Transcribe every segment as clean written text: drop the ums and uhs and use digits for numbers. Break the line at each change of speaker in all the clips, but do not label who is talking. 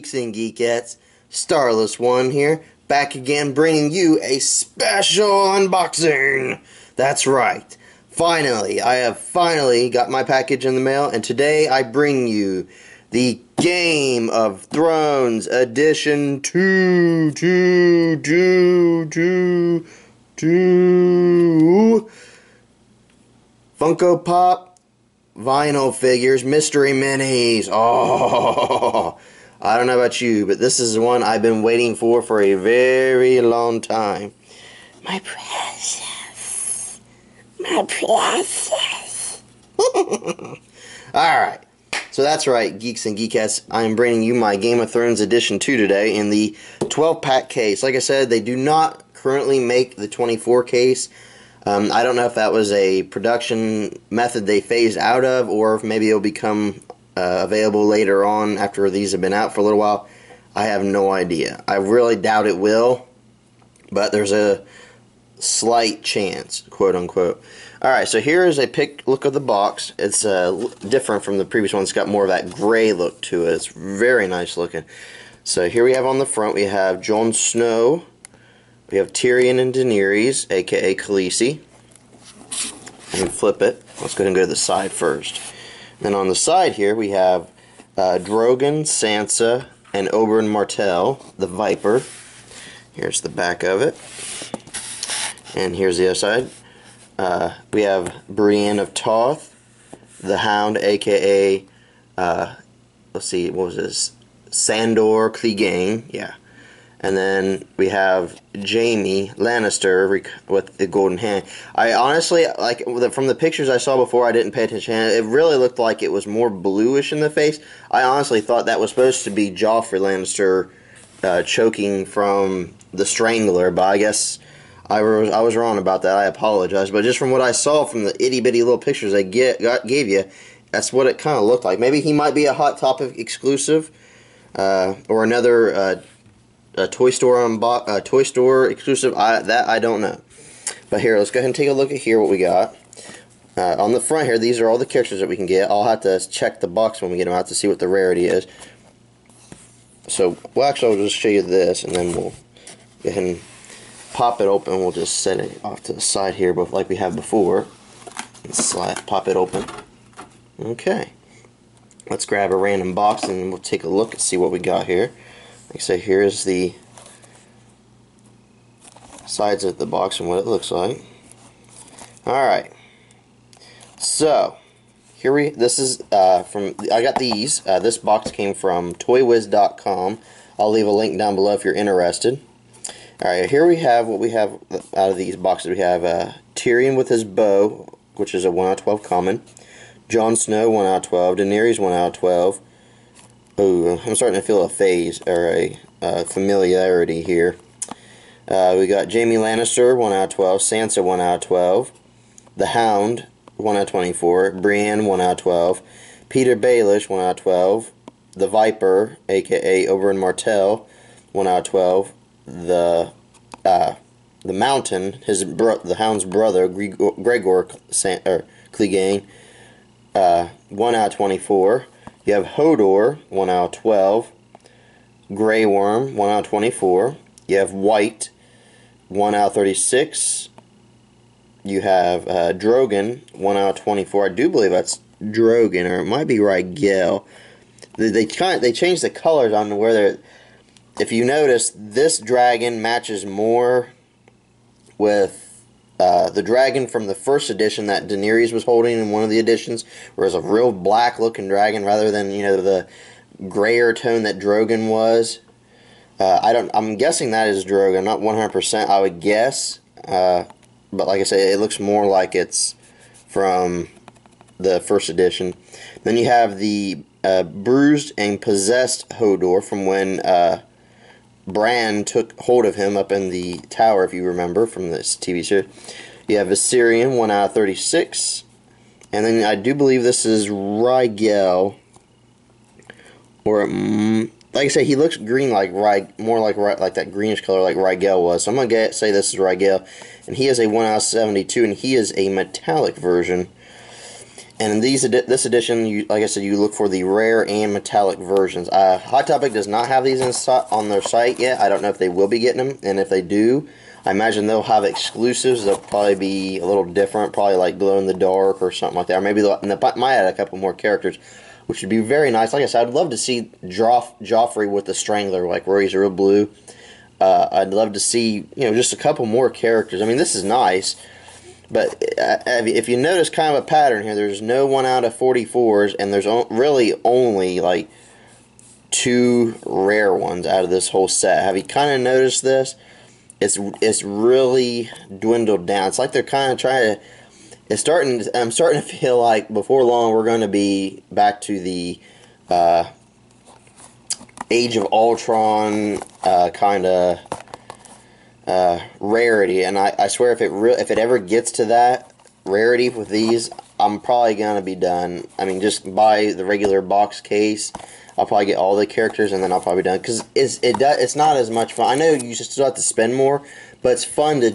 Geeks and Geekettes, STRLESS1 here, back again bringing you a special unboxing. That's right. Finally, I have got my package in the mail, and today I bring you the Game of Thrones Edition 2 Funko Pop vinyl figures, mystery minis. Oh, I don't know about you, but this is the one I've been waiting for a very long time. My precious. My precious. Alright, so that's right, Geeks and Geekettes. I am bringing you my Game of Thrones Edition 2 today in the 12-pack case. Like I said, they do not currently make the 24 case. I don't know if that was a production method they phased out of, or if maybe it'll become available later on after these have been out for a little while. I have no idea. I really doubt it will, but there's a slight chance, quote unquote. Alright, so here is a look of the box. It's different from the previous one. It's got more of that gray look to it. It's very nice looking. So here we have on the front, we have Jon Snow. We have Tyrion and Daenerys, aka Khaleesi. And flip it. Let's go ahead and go to the side first. Then on the side here we have Drogon, Sansa, and Oberyn Martell, the Viper. Here's the back of it. And here's the other side. We have Brienne of Tarth, the Hound, aka, let's see, what was this? Sandor Clegane, yeah. And then we have Jaime Lannister with the golden hand. I honestly, like, from the pictures I saw before, I didn't pay attention. It really looked like it was more bluish in the face. I honestly thought that was supposed to be Joffrey Lannister choking from the Strangler, but I guess I was wrong about that. I apologize. But just from what I saw from the itty-bitty little pictures they gave you, that's what it kind of looked like. Maybe he might be a Hot Topic exclusive, or another Toy Store exclusive. That I don't know. But here, let's go ahead and take a look at here what we got. On the front here, these are all the characters that we can get. I'll have to check the box when we get them out to see what the rarity is. So, well, actually, I'll just show you this, and then we'll go ahead and pop it open. We'll just set it off to the side here, but like we have before. And pop it open. Okay. Let's grab a random box, and we'll take a look and see what we got here. Like I say, here's the sides of the box and what it looks like. Alright. So, this is I got these. This box came from toywiz.com. I'll leave a link down below if you're interested. Alright, here we have what we have out of these boxes. We have Tyrion with his bow, which is a 1 out of 12 common. Jon Snow, 1 out of 12. Daenerys, 1 out of 12. Ooh, I'm starting to feel a phase, or a familiarity here. We got Jaime Lannister, 1 out of 12. Sansa, 1 out of 12. The Hound, 1 out of 24. Brienne, 1 out of 12. Peter Baelish, 1 out of 12. The Viper, aka Oberyn Martell, 1 out of 12. The Mountain, the Hound's brother, Gregor Clegane, 1 out of 24. You have Hodor, 1 out of 12. Grey Worm, 1 out of 24. You have White, 1 out of 36. You have Drogon, 1 out of 24. I do believe that's Drogon, or it might be Rhaegal. They changed the colors on where they're. If you notice, this dragon matches more with the dragon from the first edition that Daenerys was holding in one of the editions, where it was a real black looking dragon rather than, you know, the grayer tone that Drogon was. I'm guessing that is Drogon, not 100%, I would guess. But like I say, it looks more like it's from the first edition. Then you have the bruised and possessed Hodor from when Bran took hold of him up in the tower, if you remember, from this TV series. You have Viserion, 1 out of 36. And then I do believe this is Rhaegal. Or, like I say, he looks green like more like that greenish color like Rhaegal was. So I'm going to say this is Rhaegal. And he is a 1 out of 72, and he is a metallic version. And in this edition, like I said, you look for the rare and metallic versions. Hot Topic does not have these on their site yet. I don't know if they will be getting them, and if they do, I imagine they'll have exclusives. They'll probably be a little different, probably like glow in the dark or something like that. Or maybe they might add a couple more characters, which would be very nice. Like I said, I'd love to see Joffrey with the Strangler, like where he's real blue. I'd love to see, just a couple more characters. I mean, this is nice. But if you notice kind of a pattern here, there's no 1 out of 44s, and there's really only like 2 rare ones out of this whole set. Have you kind of noticed this? It's really dwindled down. It's like they're kind of trying to. I'm starting to feel like before long we're going to be back to the Age of Ultron kind of. Rarity, and I swear if it ever gets to that rarity with these, I'm probably gonna be done. I mean, just buy the regular box case. I'll probably get all the characters, and then I'll probably be done, because it's not as much fun. I know you just still have to spend more, but it's fun to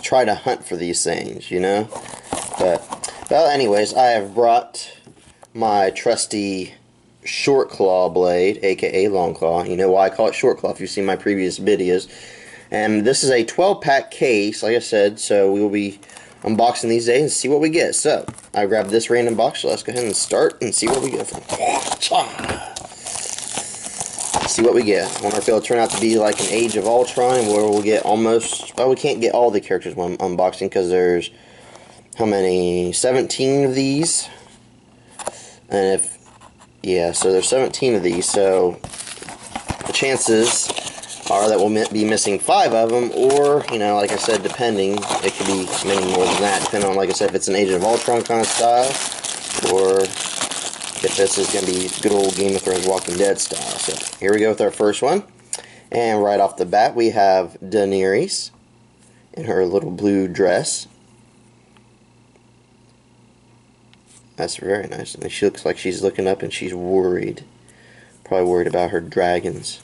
try to hunt for these things, But well, anyways, I have brought my trusty short claw blade, aka long claw. You know why I call it short claw if you've seen my previous videos. And this is a 12-pack case, like I said, so we will be unboxing these days and see what we get. So, I grabbed this random box, so let's go ahead and start and see what we get. See what we get. I wonder if it'll turn out to be like an Age of Ultron, where we'll get almost, well, we can't get all the characters when unboxing, because there's, how many, 17 of these? And so there's 17 of these, so the chances are that we'll be missing 5 of them, or, like I said, depending, it could be many more than that, depending on, like I said, if it's an Age of Ultron kind of style, or if this is going to be good old Game of Thrones Walking Dead style. So, here we go with our first one, and right off the bat, we have Daenerys in her little blue dress. That's very nice, and she looks like she's looking up and she's worried, probably worried about her dragons.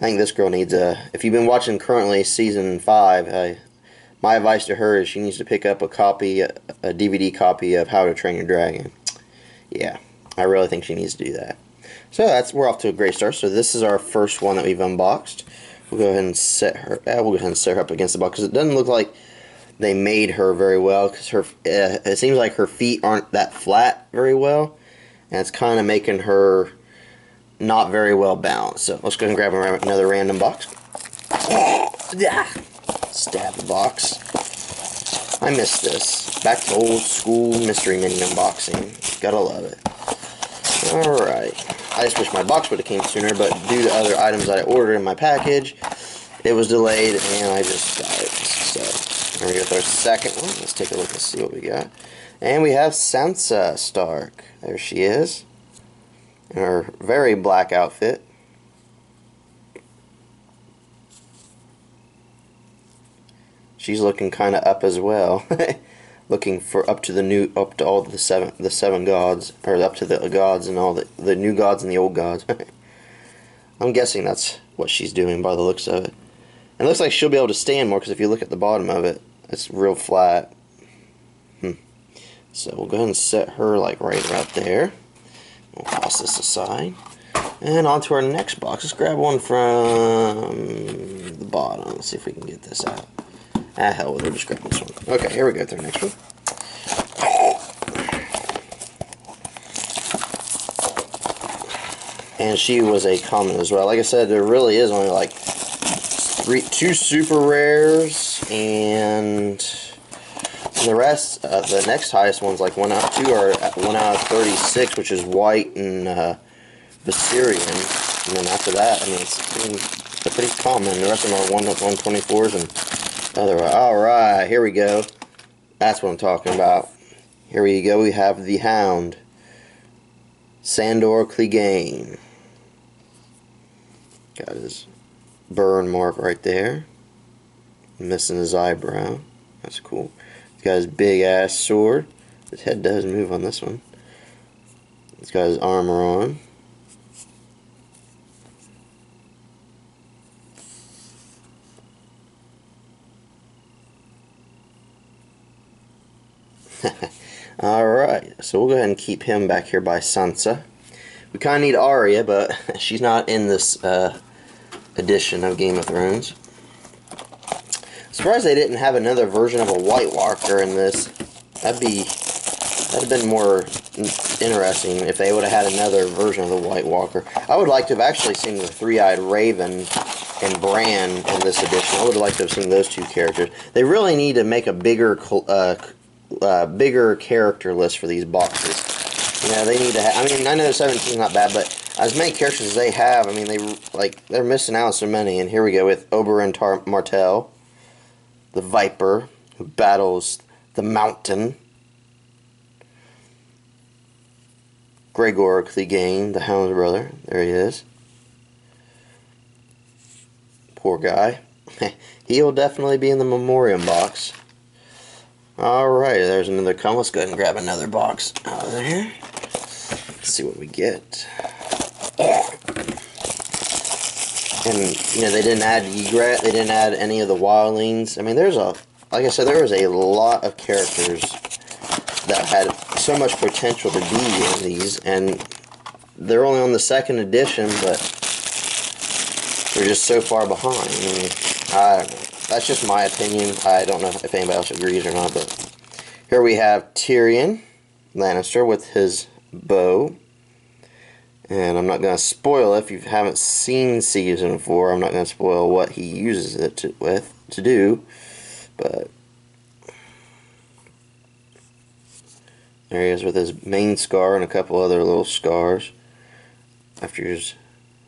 I think this girl needs if you've been watching currently season 5, my advice to her is she needs to pick up a DVD copy of How to Train Your Dragon. Yeah, I really think she needs to do that. So we're off to a great start. So this is our first one that we've unboxed. We'll go ahead and set her. We'll go ahead and set her up against the box, because it doesn't look like they made her very well. Because it seems like her feet aren't that flat very well, and it's kind of making her not very well balanced. So let's go ahead and grab another random box. Stab the box. I miss this. Back to old school Mystery Mini unboxing. Gotta love it. Alright. I just wish my box would have came sooner, but due to other items that I ordered in my package, it was delayed and I just got it. So here we go with our second one. Let's take a look and see what we got. And we have Sansa Stark. There she is. In her very black outfit. She's looking kind of up as well, looking for up to all the seven gods, or up to the gods and all the new gods and the old gods. I'm guessing that's what she's doing by the looks of it. And it looks like she'll be able to stand more, because if you look at the bottom of it, it's real flat. So we'll go ahead and set her like right there. We'll toss this aside. And on to our next box. Let's grab one from the bottom. Let's see if we can get this out. Hell with it. Just grab this one. Okay, here we go with our next one. And she was a common as well. Like I said, there really is only like 2 super rares, and the rest, the next highest one's like 1 out of 2 are 1 out of 36, which is white and Viserion. And then after that, I mean, they're pretty common. The rest of them are 124s and other. Alright, here we go. That's what I'm talking about. Here we go. We have the Hound, Sandor Clegane. Got his burn mark right there. Missing his eyebrow. That's cool. He's got his big ass sword. His head does move on this one. He's got his armor on. Alright, so we'll go ahead and keep him back here by Sansa. We kind of need Arya, but she's not in this edition of Game of Thrones. Surprised they didn't have another version of a White Walker in this. That'd have been more interesting if they would have had another version of the White Walker. I would like to have actually seen the Three-Eyed Raven and Bran in this edition. I would like to have seen those two characters. They really need to make a bigger character list for these boxes. You know, they need to have, I mean, I know 17 is not bad, but as many characters as they have, I mean, they're missing out on so many. And here we go with Oberyn Martell, the Viper, who battles the Mountain. Gregor Clegane, the Hound's brother. There he is. Poor guy. He'll definitely be in the memoriam box. Alright, there's another come. Let's go ahead and grab another box out of there. Let's see what we get. And, you know, they didn't add Ygritte. They didn't add any of the wildlings. I mean, like I said, there was a lot of characters that had so much potential to be in these, and they're only on the second edition, but they're just so far behind. I mean, I don't know. That's just my opinion. I don't know if anybody else agrees or not, but here we have Tyrion Lannister with his bow. And I'm not going to spoil it. If you haven't seen Season 4, I'm not going to spoil what he uses it to do. But there he is with his main scar and a couple other little scars. After his,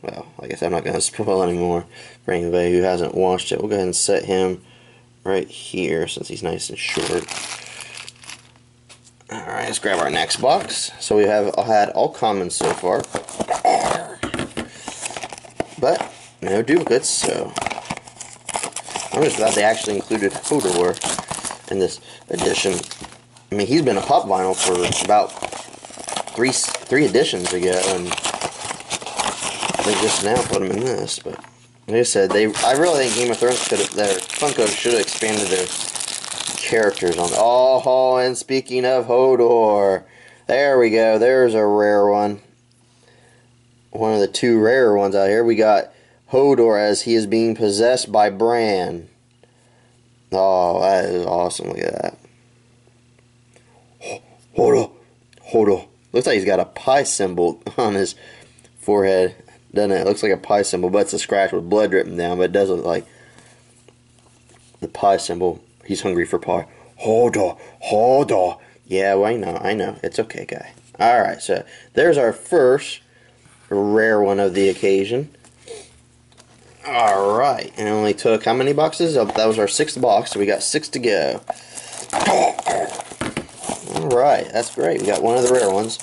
well, I guess I'm not going to spoil anymore for anybody who hasn't watched it. We'll go ahead and set him right here since he's nice and short. Alright, let's grab our next box. So we have had all commons so far, but no duplicates, so I'm just glad they actually included Hodor in this edition. I mean, he's been a pop vinyl for about three editions ago, and they just now put him in this. But like I said, I really think Game of Thrones Funko should have expanded their characters on. Oh, and speaking of Hodor, there we go. There's a rare one. One of the two rare ones out here. We got Hodor as he is being possessed by Bran. Oh, that is awesome. Look at that. Hodor. Looks like he's got a pie symbol on his forehead, doesn't it? It looks like a pie symbol, but it's a scratch with blood dripping down, but it does look like the pie symbol. He's hungry for pie. Hodor. Yeah, well, I know. It's okay, guy. Alright, so there's our first rare one of the occasion. Alright, and it only took how many boxes? Oh, that was our 6th box, so we got 6 to go. Alright, that's great. We got one of the rare ones.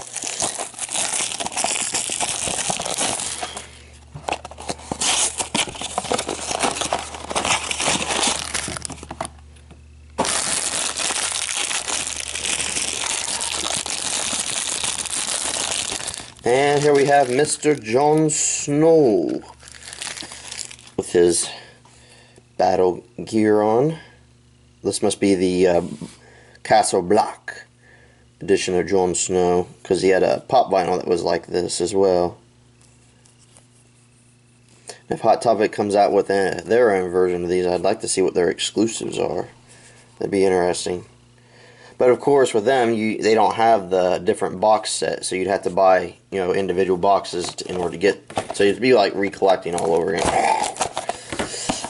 And here we have Mr. Jon Snow with his battle gear on. This must be the Castle Black edition of Jon Snow, because he had a pop vinyl that was like this as well. If Hot Topic comes out with their own version of these, I'd like to see what their exclusives are. That'd be interesting. But of course, with them, they don't have the different box set, so you'd have to buy, you know, individual boxes in order to get. So it'd be like recollecting all over again.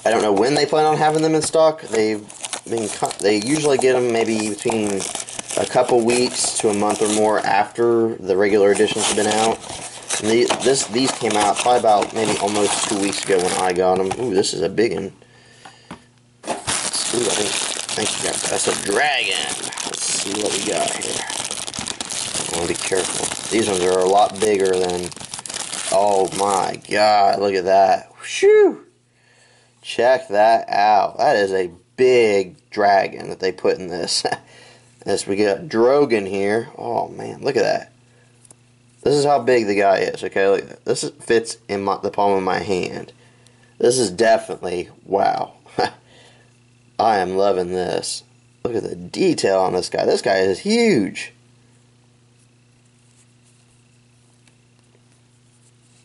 I don't know when they plan on having them in stock. They usually get them maybe between a couple weeks to a month or more after the regular editions have been out. And these came out probably about maybe almost 2 weeks ago when I got them. Ooh, this is a big one. Ooh, I think that's a dragon. Let's see what we got here. I want to be careful. These ones are a lot bigger than. Oh my God! Look at that. Shoo! Check that out. That is a big dragon that they put in this. As we got Drogon here. Oh man, look at that. This is how big the guy is. Okay, look. This fits in the palm of my hand. This is definitely wow. I am loving this. Look at the detail on this guy. This guy is huge.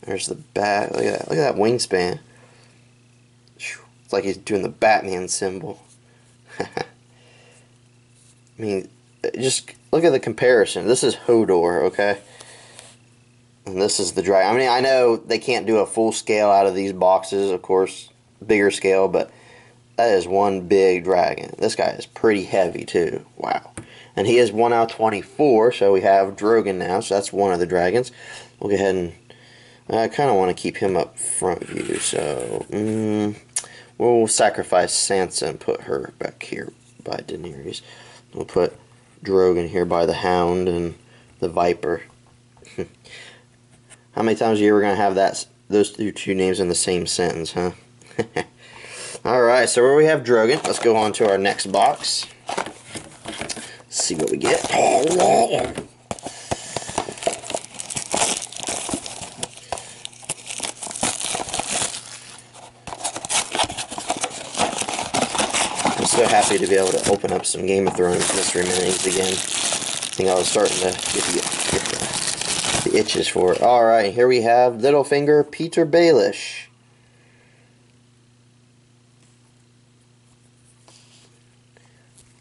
There's the back. Look at that wingspan. It's like he's doing the Batman symbol. I mean, just look at the comparison. This is Hodor, okay? And this is the dragon. I mean, I know they can't do a full scale out of these boxes, of course, bigger scale, but that is one big dragon. This guy is pretty heavy, too. Wow. And he is 1 out of 24, so we have Drogon now, so that's one of the dragons. We'll go ahead and... I kind of want to keep him up front view, so... we'll sacrifice Sansa and put her back here by Daenerys. We'll put Drogon here by the Hound and the Viper. How many times are you ever going to have those two names in the same sentence, huh? Alright, so where we have Drogon, let's go on to our next box. See what we get. I'm so happy to be able to open up some Game of Thrones mystery minis again. I think I was starting to get the itches for it. Alright, here we have Littlefinger, Peter Baelish.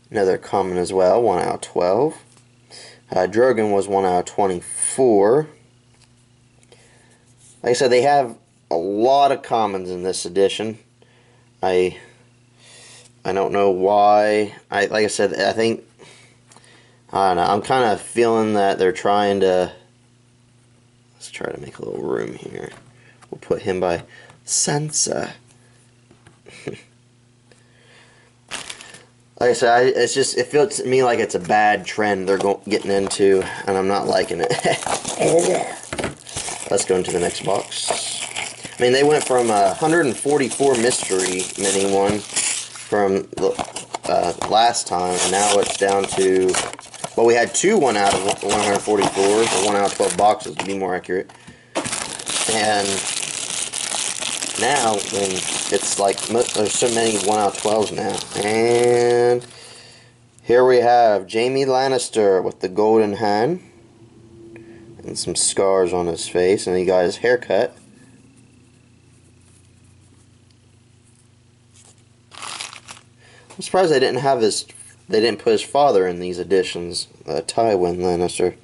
Another common as well, 1 out of 12. Drogon was 1 out of 24. Like I said, they have a lot of commons in this edition. I don't know why. Like I said, I think, I don't know, I'm kind of feeling that they're trying to, let's try to make a little room here. We'll put him by Sansa. Like I said, it feels to me like it's a bad trend they're getting into, and I'm not liking it. Let's go into the next box. I mean, they went from 144 mystery mini one from the last time, and now it's down to, well, we had 2 1 out of 144, or 1 out of 12 boxes to be more accurate. And now, when it's like, there's so many 1 out of 12s now. And here we have Jaime Lannister with the golden hand. And some scars on his face. And he got his haircut. I'm surprised they didn't put his father in these editions. Tywin Lannister.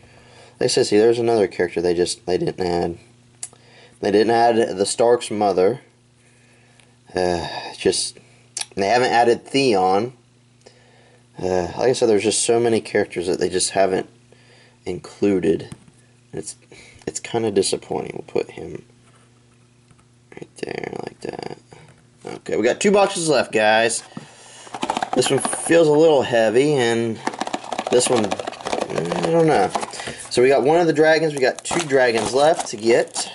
They said, see, there's another character they didn't add. They didn't add the Stark's mother. They haven't added Theon. Like I said, there's just so many characters that they just haven't included. It's kind of disappointing. We'll put him right there like that. Okay, we got 2 boxes left, guys. This one feels a little heavy, and this one, I don't know. So we got one of the dragons. We got 2 dragons left to get.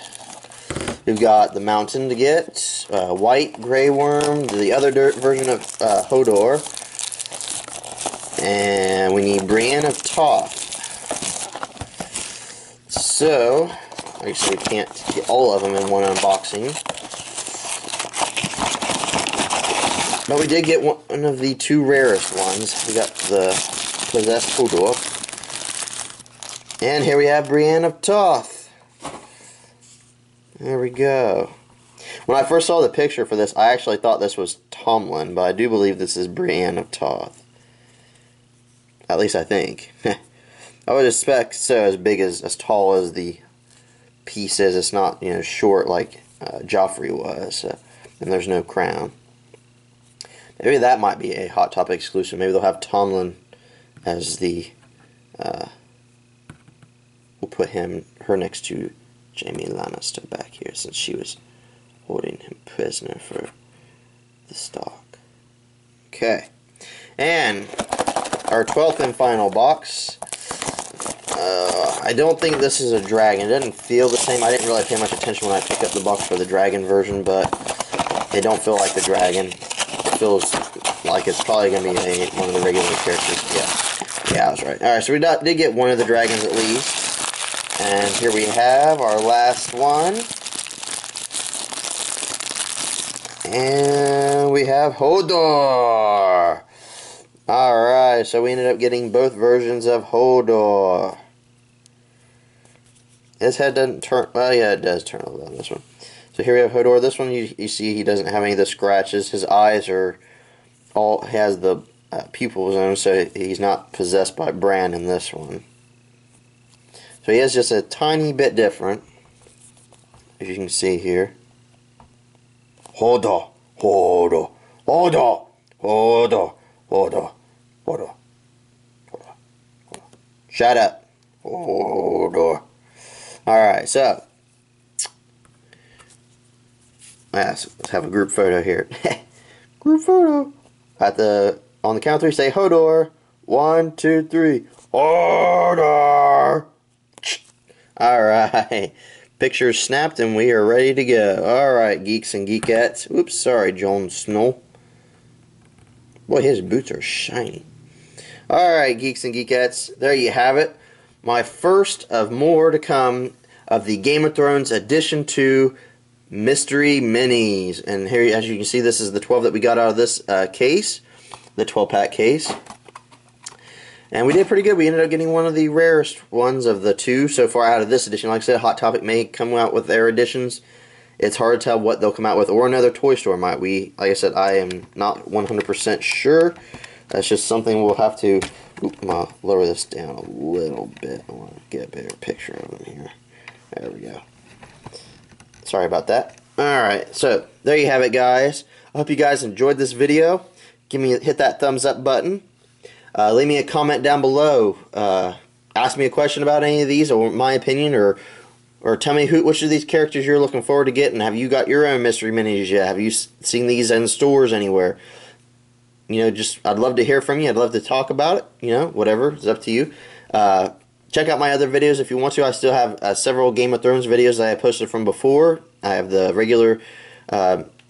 We've got the Mountain to get, White Grey Worm, the other version of Hodor, and we need Brienne of Tarth. So, obviously we can't get all of them in one unboxing, but we did get one of the 2 rarest ones. We got the Possessed Hodor, and here we have Brienne of Tarth. There we go. When I first saw the picture for this, I actually thought this was Tomlin, but I do believe this is Brienne of Tarth. At least I think. I would expect so, as tall as the piece is. It's not, you know, short like Joffrey was, and there's no crown. Maybe that might be a Hot Topic exclusive. Maybe they'll have Tomlin as the. We'll put her next to Jaime Lannister back here, since she was holding him prisoner for the Stark. Okay. And our 12th and final box. I don't think this is a dragon. It doesn't feel the same. I didn't really pay much attention when I picked up the box for the dragon version, but they don't feel like the dragon. It feels like it's probably going to be one of the regular characters. Yeah, I was right. Alright, so we did get one of the dragons at least. And here we have our last one. And we have Hodor. Alright, so we ended up getting both versions of Hodor. His head doesn't turn. Well, yeah, it does turn a little on this one. So here we have Hodor. This one, you see, he doesn't have any of the scratches. His eyes are all has the pupils in him, so he's not possessed by Bran in this one. So he is just a tiny bit different, as you can see here. Hodor, Hodor, Hodor, Hodor, Hodor, Hodor, Hodor. Shut up, Hodor. Alright, so let's have a group photo here. Group photo. On the count of three, say Hodor. 1, 2, 3. Hodor. Alright. Pictures snapped and we are ready to go. Alright, geeks and geekettes. Oops, sorry, Jon Snow. Boy, his boots are shiny. Alright, geeks and geekettes. There you have it. My first of more to come of the Game of Thrones Edition 2 Mystery Minis. And here, as you can see, this is the 12 that we got out of this case. The 12-pack case. And we did pretty good. We ended up getting one of the rarest ones of the two so far out of this edition. Like I said, Hot Topic may come out with their editions. It's hard to tell what they'll come out with, or another toy store might. Like I said, I am not 100% sure. That's just something we'll have to... Oop, I'm going to lower this down a little bit. I want to get a better picture of them here. There we go. Sorry about that. Alright, so there you have it, guys. I hope you guys enjoyed this video. Hit that thumbs up button. Leave me a comment down below. Ask me a question about any of these, or my opinion, or tell me which of these characters you're looking forward to getting. Have you got your own mystery minis yet? Have you seen these in stores anywhere? You know, I'd love to hear from you. I'd love to talk about it. You know, whatever. It's up to you. Check out my other videos if you want to. I still have several Game of Thrones videos that I posted from before. I have the regular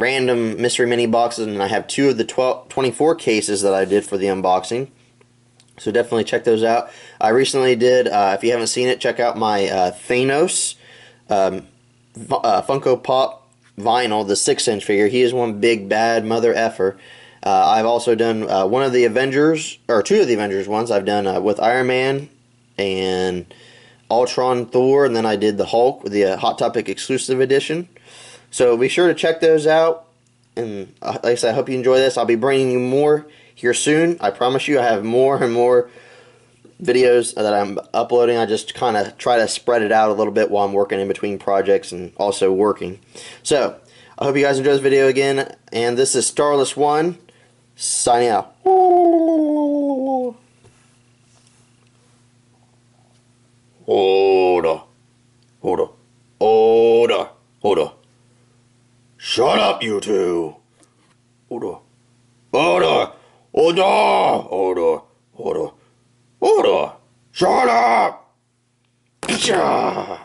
random mystery mini boxes, and I have 2 of the 24 cases that I did for the unboxing. So definitely check those out. I recently did, if you haven't seen it, check out my Thanos Funko Pop vinyl, the 6-inch figure. He is one big bad mother effer. I've also done one of the Avengers, or 2 of the Avengers ones. I've done with Iron Man and Ultron, Thor, and then I did the Hulk with the Hot Topic exclusive edition. So be sure to check those out. And like I said, I hope you enjoy this. I'll be bringing you more here soon. I promise you, I have more and more videos that I'm uploading. I just kind of try to spread it out a little bit while I'm working in between projects and also working. So, I hope you guys enjoy this video again. And this is STRLESS1 signing out. Hodor. Hodor. Hodor. Hodor. Shut up, you two. Hodor. Hodor. Hodor! Hodor! Hodor! Hodor! Shut up! Yeah!